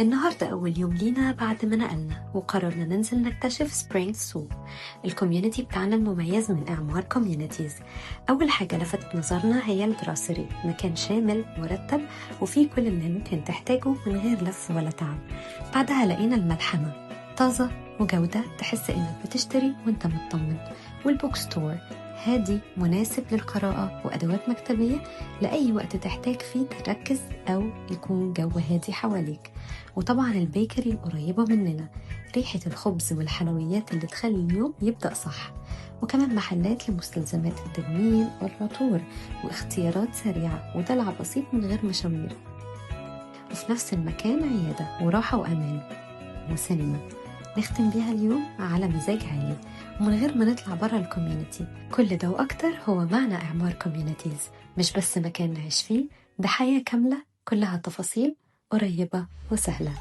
النهاردة أول يوم لينا بعد ما نقلنا وقررنا ننزل نكتشف سبرينغ سو، الكوميونتي بتاعنا المميز من إعمار كوميونيتيز. أول حاجة لفتت نظرنا هي الجراسري، مكان شامل مرتب وفيه كل اللي ممكن تحتاجه من غير لف ولا تعب. بعدها لقينا الملحمة، طازة وجودة تحس إنك بتشتري وإنت مطمن. والبوك ستور هادي مناسب للقراءة وأدوات مكتبية لأي وقت تحتاج فيه تركز أو يكون جو هادي حواليك. وطبعا البيكري القريبة مننا، ريحة الخبز والحلويات اللي تخلي اليوم يبدأ صح. وكمان محلات لمستلزمات التجميل والعطور واختيارات سريعة ودلع بسيط من غير مشاوير. وفي نفس المكان عيادة وراحة وأمان وسينما نختم بيها اليوم على مزاج عالي ومن غير ما نطلع برا الكوميونتي. كل ده وأكتر هو معنى إعمار كوميونيتيز، مش بس مكان نعيش فيه، ده حياة كاملة كلها تفاصيل قريبة وسهلة.